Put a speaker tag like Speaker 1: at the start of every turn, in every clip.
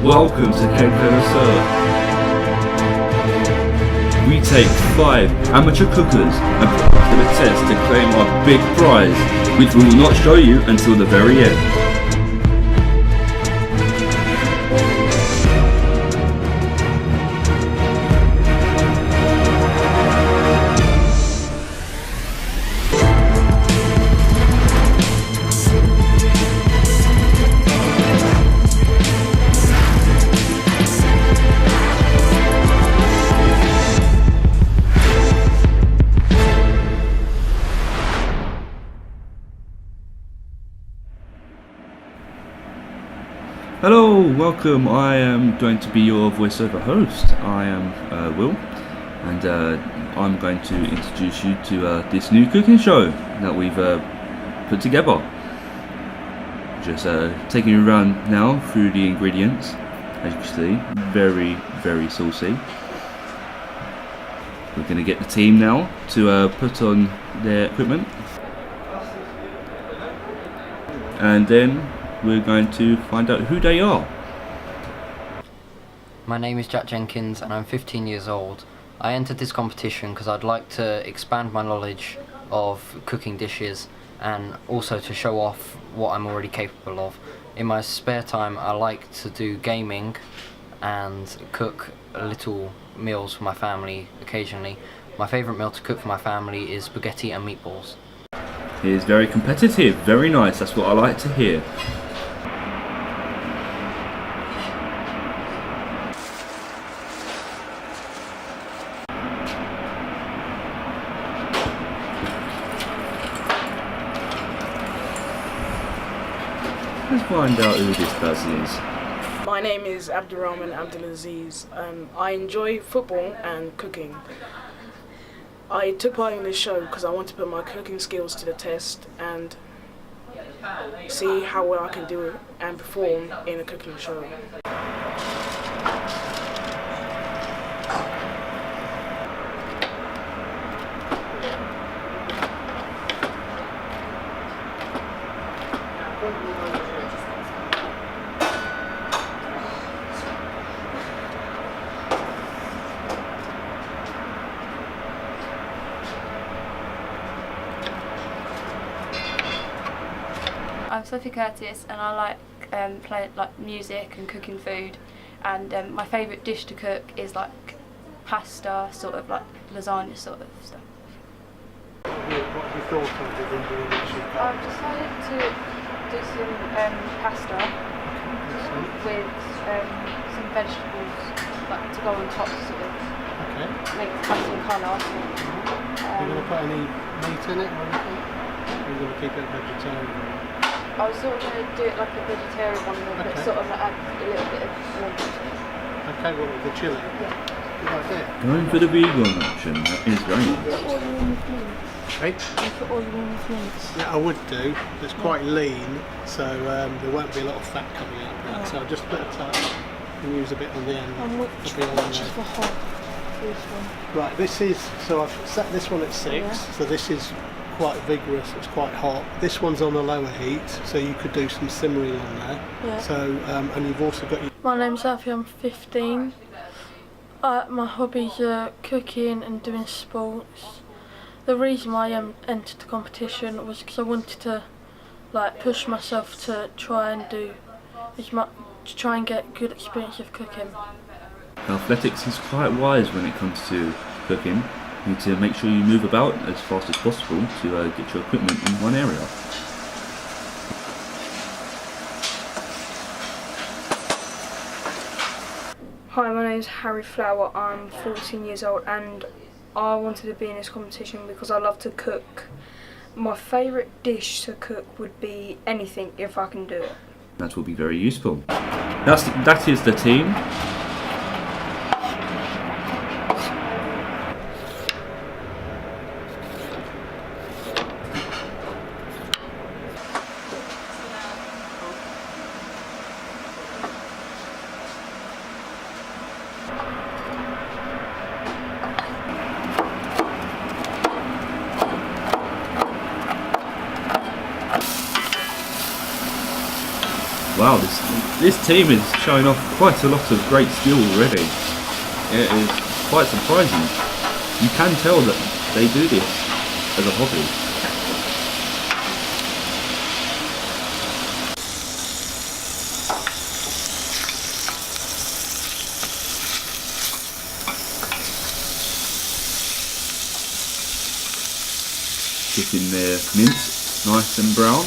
Speaker 1: Welcome to Kent Connoisseur. We take 5 amateur cookers and put them to the test to claim our big prize, which we will not show you until the very end. Hello, welcome. I am going to be your voiceover host. I am Will, and I'm going to introduce you to this new cooking show that we've put together. Just taking you around now through the ingredients. As you can see, very, very saucy. We're going to get the team now to put on their equipment, and then we're going to find out who they are.
Speaker 2: My name is Jack Jenkins and I'm 15 years old. I entered this competition because I'd like to expand my knowledge of cooking dishes and also to show off what I'm already capable of. In my spare time I like to do gaming and cook little meals for my family occasionally. My favourite meal to cook for my family is spaghetti and meatballs.
Speaker 1: He is very competitive, very nice, that's what I like to hear. Let's find out who this person is.
Speaker 3: My name is Abdurrahman Abdulaziz. I enjoy football and cooking. I took part in this show because I want to put my cooking skills to the test and see how well I can do it and perform in a cooking show.
Speaker 4: I'm Sophie Curtis and I like playing music and cooking food, and my favourite dish to cook is like pasta, sort of like lasagna sort of stuff.
Speaker 5: What have you thought of the ingredients you've got?
Speaker 4: I've decided to do some pasta with some vegetables like to go on top, sort of make it have some colour.
Speaker 5: Are you going to put any meat in it or anything? Or are you going to keep it vegetarian?
Speaker 4: I was sort of going to do it like a vegetarian one, but sort of like add a little bit of warmth to it.
Speaker 5: Okay, what with the chilli?
Speaker 4: Yeah.
Speaker 5: Good idea.
Speaker 1: Going for the vegan option, that is very nice.
Speaker 5: Hey?
Speaker 4: You put all the warmth mince.
Speaker 5: Yeah, I would do. It's quite lean, so there won't be a lot of fat coming out of that. So I'll just put it tight and use a bit on the end.
Speaker 4: And which is for hot? This one.
Speaker 5: Right, this is, so I've set this one at 6, so this is quite vigorous, it's quite hot. This one's on a lower heat, so you could do some simmering on there.
Speaker 4: Yeah.
Speaker 5: So, and you've also got your...
Speaker 6: My name's Alfie, I'm 15. My hobbies are cooking and doing sports. The reason why I entered the competition was because I wanted to push myself to try and do as much, to try and get good experience of cooking.
Speaker 1: Athletics is quite wise when it comes to cooking. You need to make sure you move about as fast as possible to get your equipment in one area.
Speaker 7: Hi, my name is Harry Flower. I'm 14 years old and I wanted to be in this competition because I love to cook. My favourite dish to cook would be anything if I can do it.
Speaker 1: That will be very useful. That is the team. Wow, this team is showing off quite a lot of great skill already. It is quite surprising. You can tell that they do this as a hobby. Getting their mince nice and brown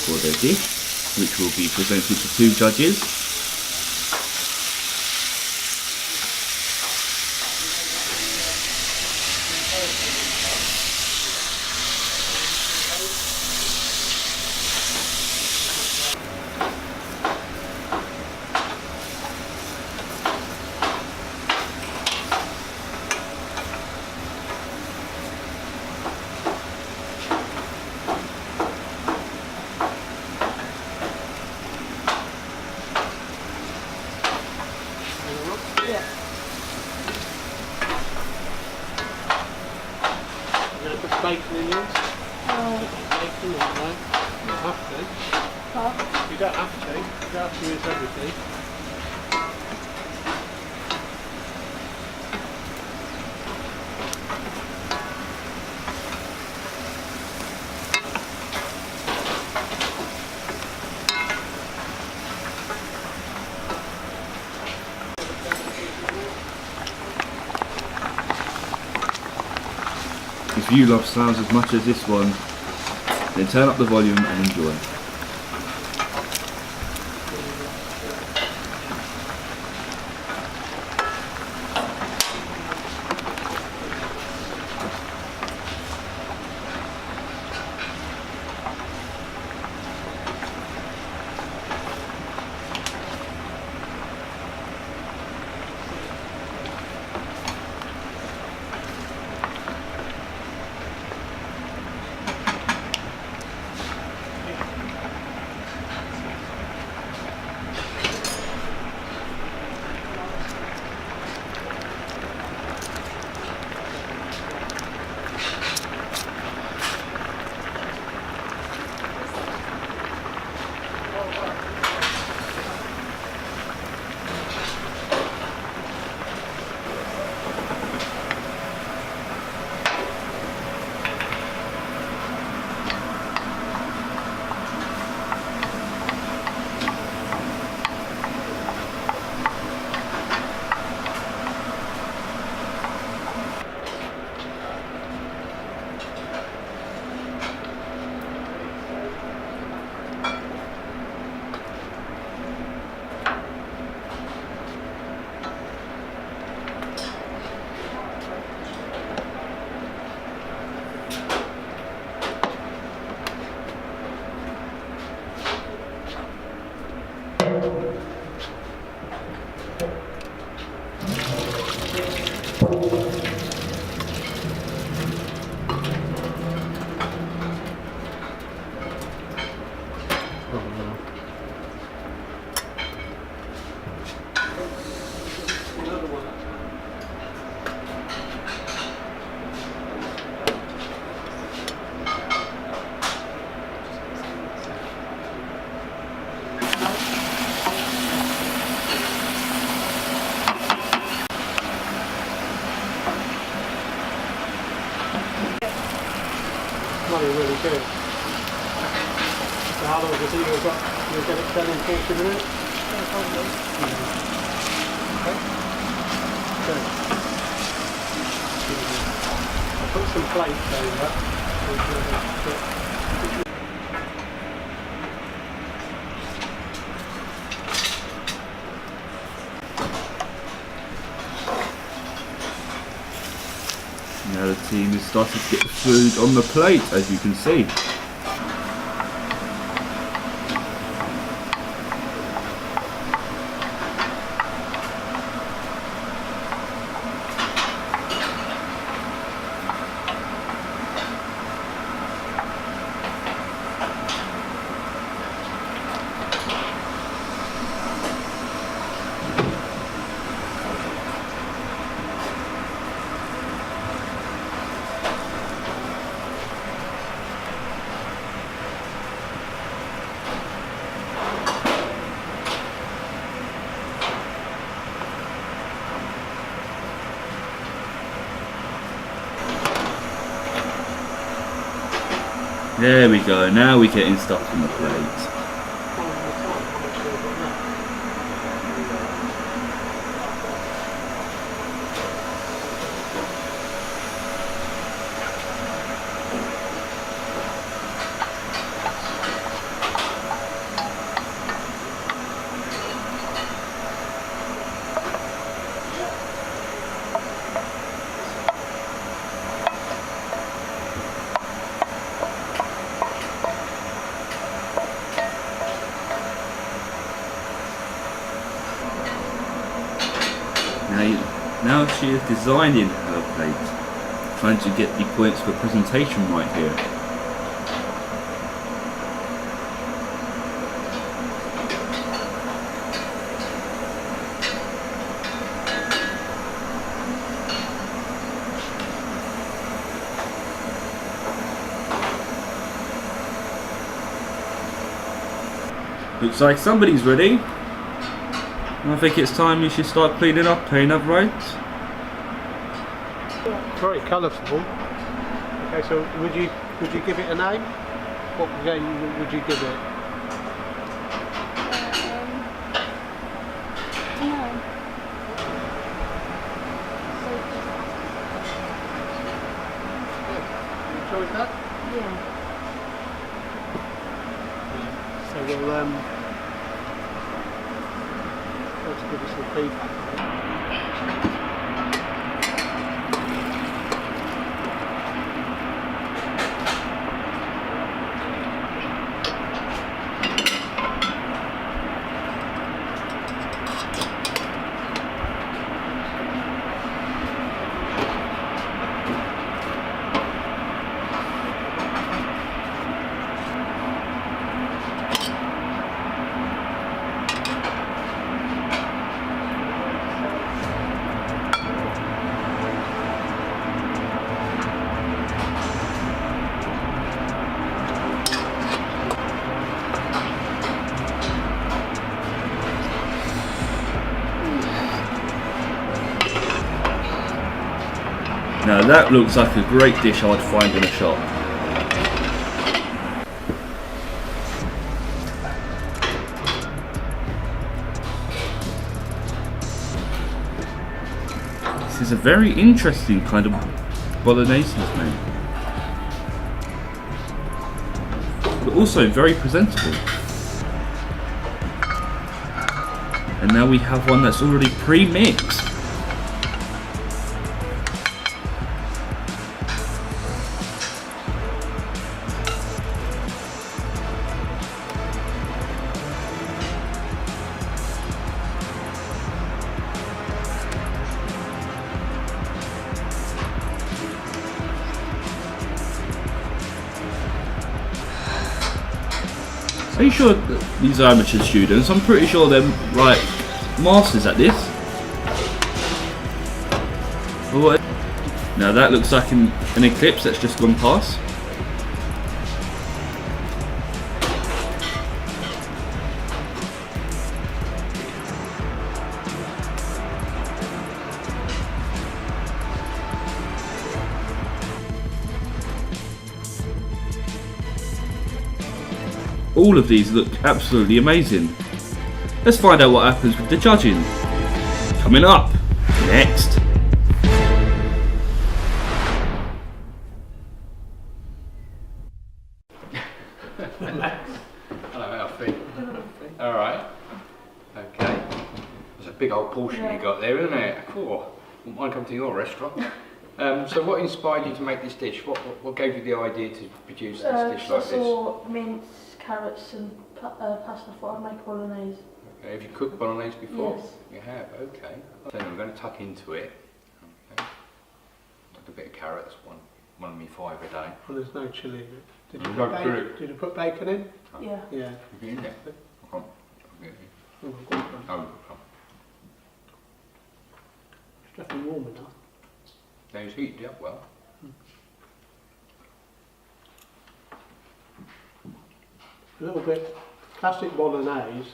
Speaker 1: for their dish, which will be presented to 2 judges.
Speaker 5: Bacon in yours? Bacon, no. You don't have to. You don't have to use everything.
Speaker 1: If you love sounds as much as this one, then turn up the volume and enjoy.
Speaker 5: Really good. So how long does it you'll get it done in 40 minutes?
Speaker 3: Yeah, probably.
Speaker 5: Okay. Good. I'll put some plates over.
Speaker 1: Now the team is starting to get the food on the plate, as you can see. There we go, now we're getting stuff on the plate. Now she is designing her plate, trying to get the points for presentation right here. Looks like somebody's ready. I think it's time you should start cleaning up, paying up right.
Speaker 5: Very colourful. Okay, so would you give it a name? What game would you give it?
Speaker 4: No.
Speaker 5: You enjoyed that?
Speaker 4: Yeah.
Speaker 5: So we'll let's give us some feedback.
Speaker 1: Now that looks like a great dish I'd find in a shop. This is a very interesting kind of bolognese made, but also very presentable. And now we have one that's already pre-mixed. Are you sure that these are amateur students? I'm pretty sure they're like masters at this. Oh, now that looks like an eclipse that's just gone past. All of these look absolutely amazing. Let's find out what happens with the judging. Coming up next.
Speaker 8: Hello, Alfie. Alright. Okay. There's a big old portion you got there, isn't it? Cool. Wouldn't mind coming to your restaurant. So what inspired you to make this dish? What gave you the idea to produce this dish like this?
Speaker 6: I saw mince, carrots and pasta. I thought I'd make bolognese.
Speaker 8: Okay. Have you cooked bolognese before?
Speaker 6: Yes.
Speaker 8: You have, okay. So I'm going to tuck into it. Okay. Like a bit of carrot, that's one of me 5 a day.
Speaker 5: Well, there's no chilli in it. Did you,
Speaker 8: No,
Speaker 5: put bacon? Did you put bacon in?
Speaker 6: Yeah.
Speaker 5: Yeah.
Speaker 8: Have you in there? I can't.
Speaker 5: Oh, go on.
Speaker 8: Oh,
Speaker 5: It's definitely warm enough.
Speaker 8: now it's heated up well.
Speaker 5: A little bit classic bolognese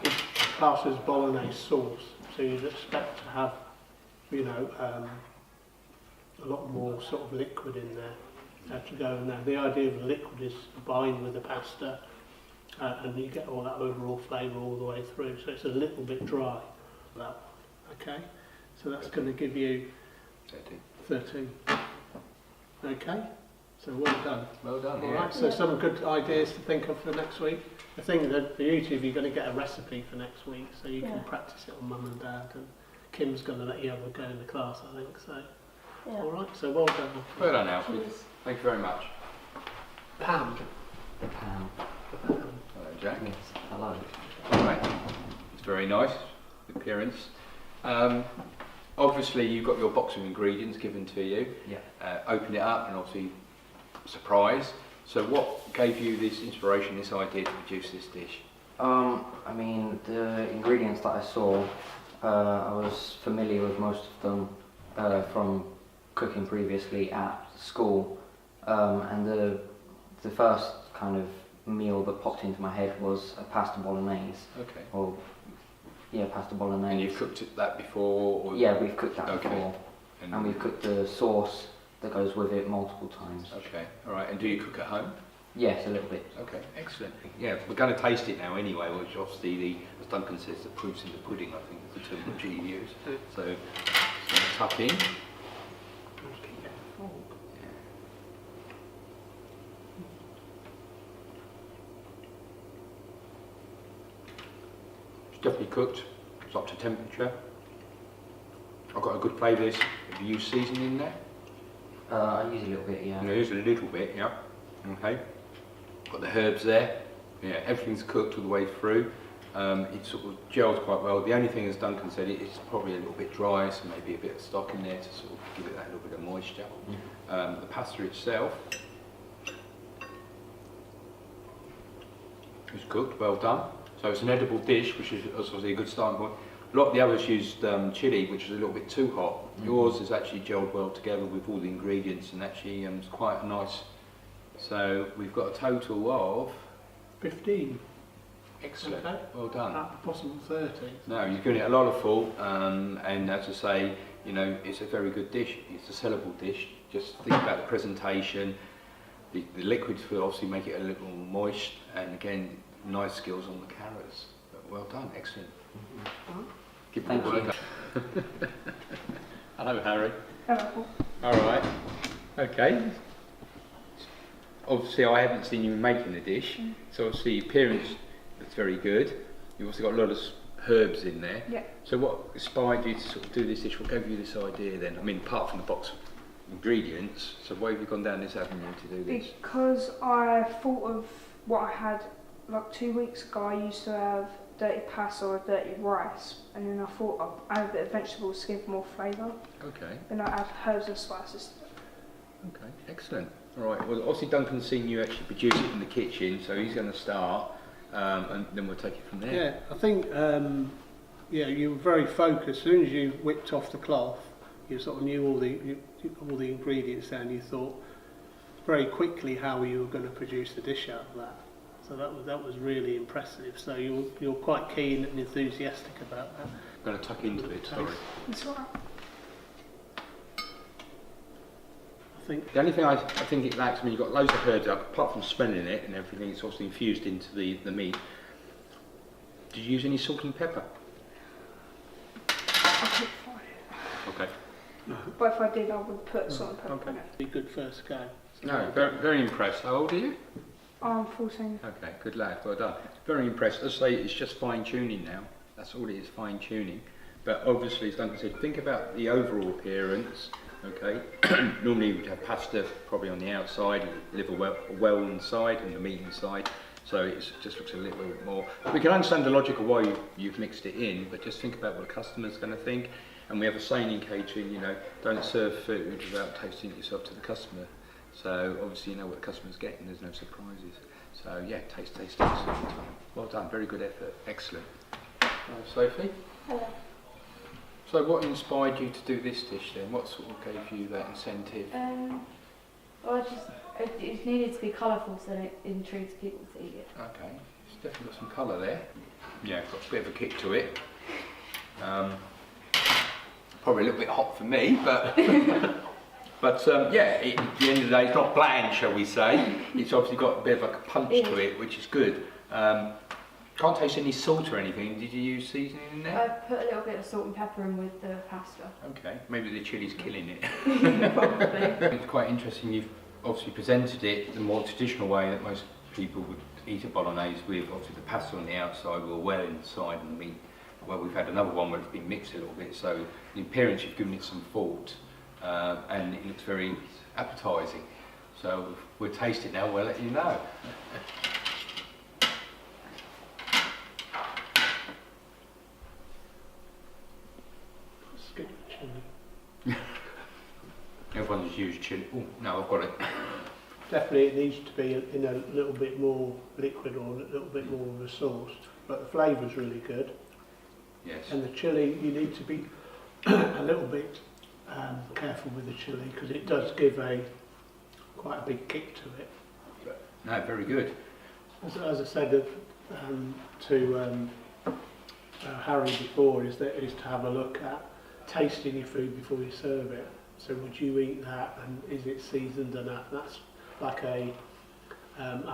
Speaker 5: is classed as bolognese sauce, so you'd expect to have, you know, a lot more sort of liquid in there. how to go. Now the idea of the liquid is to bind with the pasta, and you get all that overall flavour all the way through. So it's a little bit dry. That one, okay. So that's going to give you 13. Okay. So well done.
Speaker 8: Well done.
Speaker 5: All
Speaker 8: yeah.
Speaker 5: right. So some good ideas to think of for next week. The thing that for YouTube, you're going to get a recipe for next week, so you can practice it on Mum and Dad. And Kim's going to let you have a go in the class, I think. So.
Speaker 6: Yeah.
Speaker 5: All right. So well done.
Speaker 8: Well done, Alfie. Thank you very much.
Speaker 5: Pam.
Speaker 2: Pam.
Speaker 8: Hello, Jack.
Speaker 2: Yes, hello.
Speaker 8: All right. It's very nice. The appearance. Obviously, you've got your box of ingredients given to you.
Speaker 2: Yeah.
Speaker 8: Open it up, and obviously, surprise. So, what gave you this inspiration, this idea to produce this dish?
Speaker 2: I mean, the ingredients that I saw, I was familiar with most of them from cooking previously at school, and the first kind of meal that popped into my head was a pasta bolognese.
Speaker 8: Okay.
Speaker 2: Or yeah, pasta bolognese.
Speaker 8: And you've cooked that before? Or?
Speaker 2: Yeah, we've cooked that before,
Speaker 8: And
Speaker 2: we've cooked the sauce that goes with it multiple times.
Speaker 8: Okay. All right. And do you cook at home?
Speaker 2: Yes, a little bit.
Speaker 8: Okay, excellent. Yeah, we're going to taste it now anyway, which obviously, as Duncan says, the proof's in the pudding, I think is the terminology you use. So, just going to tuck in. It's definitely cooked. It's up to temperature. I've got a good flavour. Have you used seasoning in there?
Speaker 2: I use a little bit, yeah.
Speaker 8: There is a little bit, yeah. Okay. Got the herbs there. Yeah, everything's cooked all the way through. It sort of gels quite well. The only thing, as Duncan said, it's probably a little bit dry, so maybe a bit of stock in there to sort of give it that little bit of moisture. The pasta itself is cooked, well done. So it's an edible dish, which is obviously a good starting point. A lot of the others used chilli, which is a little bit too hot. Yours is actually gelled well together with all the ingredients, and actually it's quite nice. So we've got a total of
Speaker 5: 15.
Speaker 8: Excellent.
Speaker 5: Okay.
Speaker 8: Well done.
Speaker 5: At a possible 30.
Speaker 8: No, you've given it a lot of thought, and as I say, you know, it's a very good dish. It's a sellable dish. Just think about the presentation. The liquids will obviously make it a little moist, and again, nice skills on the carrots. But well done, excellent.
Speaker 2: Thank you.
Speaker 8: Hello, Harry.
Speaker 7: Hello.
Speaker 8: All right. Okay. Obviously, I haven't seen you making the dish, so obviously, appearance looks very good. You've also got a lot of herbs in there.
Speaker 7: Yeah.
Speaker 8: So, what inspired you to sort of do this dish? What gave you this idea then? I mean, apart from the box of ingredients, so why have you gone down this avenue to do this?
Speaker 7: Because I thought of what I had like 2 weeks ago. I used to have dirty pasta or dirty rice, and then I thought I'd add a bit of vegetables to give more flavour.
Speaker 8: Okay.
Speaker 7: Then I add herbs and spices.
Speaker 8: Okay, excellent. All right, well, obviously Duncan's seen you actually produce it in the kitchen, so he's going to start, and then we'll take it from there.
Speaker 5: Yeah, I think you were very focused. As soon as you whipped off the cloth, you sort of knew all the ingredients there, and you thought very quickly how you were going to produce the dish out of that. So that was really impressive. So you're quite keen and enthusiastic about that.
Speaker 8: I'm going to tuck into it, sorry.
Speaker 7: It's alright.
Speaker 5: I think
Speaker 8: The only thing I think it lacks, I mean, you've got loads of herbs, apart from smelling it and everything, it's obviously infused into the meat. Did you use any salt and pepper?
Speaker 7: I couldn't find it.
Speaker 8: Okay.
Speaker 7: But if I did, I would put salt and pepper
Speaker 8: Okay.
Speaker 7: on it.
Speaker 5: be good first go. So
Speaker 8: No, very, very impressed. How old are you?
Speaker 7: I'm 14.
Speaker 8: Okay, good lad, well done. Very impressed. As I say, it's just fine tuning now. That's all it is, fine tuning. But obviously, as Duncan said, think about the overall appearance. Okay, normally we'd have pasta probably on the outside, liver well inside, and the meat inside. So it just looks a little bit more. We can understand the logic of why you've mixed it in, but just think about what the customer's going to think. And we have a saying in catering, you know, don't serve food without tasting it yourself to the customer. So obviously you know what the customer's getting, there's no surprises. So yeah, taste every time. Well done, very good effort, excellent. Sophie?
Speaker 4: Hello.
Speaker 8: So what inspired you to do this dish then? What sort of gave you that incentive?
Speaker 4: Well, it needed to be colourful so that it intrigues people to eat it.
Speaker 8: Okay, it's definitely got some colour there. Yeah, it's got a bit of a kick to it. Probably a little bit hot for me, but But yeah, at the end of the day, it's not bland, shall we say. It's obviously got a bit of like a punch to it, which is good. Can't taste any salt or anything. Did you use seasoning in there?
Speaker 4: I put a little bit of salt and pepper in with the pasta.
Speaker 8: Okay, maybe the chili's killing it.
Speaker 4: Probably.
Speaker 8: It's quite interesting. You've obviously presented it the more traditional way that most people would eat a bolognese with. Obviously, the pasta on the outside will well inside, and the meat. Well, we've had another one where it's been mixed a little bit, so in appearance you've given it some thought, and it looks very appetising. So we'll taste it now. We'll let you know.
Speaker 5: Skip the chili.
Speaker 8: Everyone's used chili. Oh no, I've got it.
Speaker 5: Definitely it needs to be in a little bit more liquid or a little bit more of a sauce, but the flavour's really good.
Speaker 8: Yes.
Speaker 5: And the chili, you need to be a little bit careful with the chili because it does give quite a big kick to it.
Speaker 8: No, very good.
Speaker 5: As I said to Harry before, is to have a look at tasting your food before you serve it. So would you eat that, and is it seasoned enough? That's like a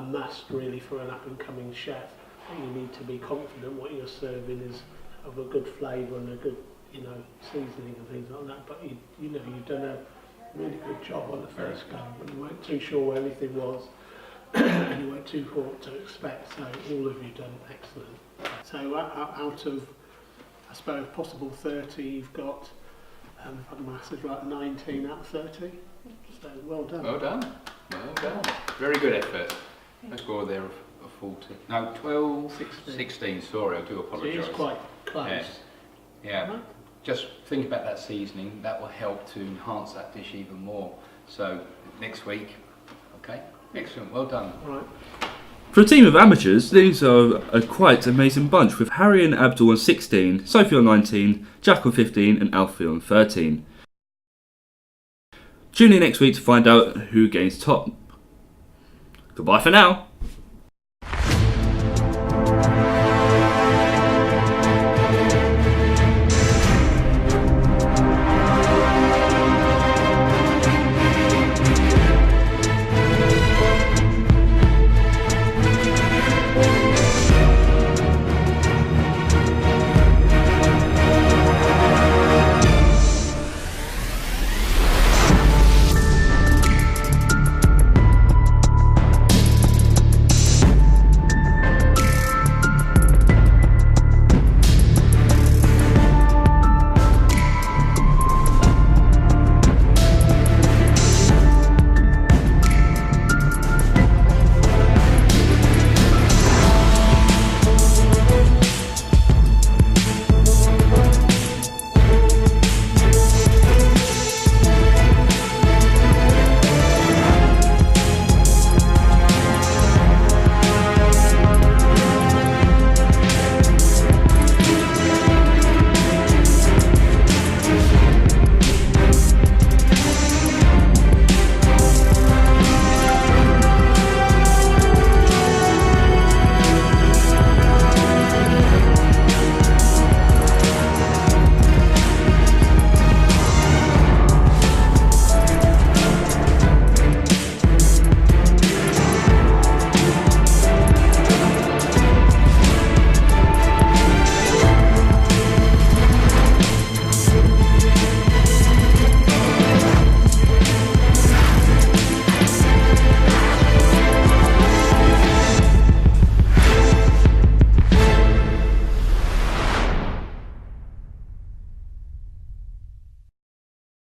Speaker 5: must really for an up-and-coming chef. You need to be confident what you're serving is of a good flavour and a good, seasoning and things like that. But you've done a really good job on the first go, and you weren't too sure where everything was, and you weren't too sure what to expect. So all of you done excellent. So out of, I suppose, possible 30, you've got, if my maths is right, 19 out of 30. So well done.
Speaker 8: Well done. Well done. Very good effort. Let's go there of 40. No, 12, 16. Sorry, I do apologise.
Speaker 5: It is quite close.
Speaker 8: Yeah. Just think about that seasoning. That will help to enhance that dish even more. So next week. Okay. Excellent. Well done.
Speaker 5: All right.
Speaker 1: For a team of amateurs, these are a quite amazing bunch, with Harry and Abdul on 16, Sophie on 19, Jack on 15 and Alfie on 13. Tune in next week to find out who gains top. Goodbye for now.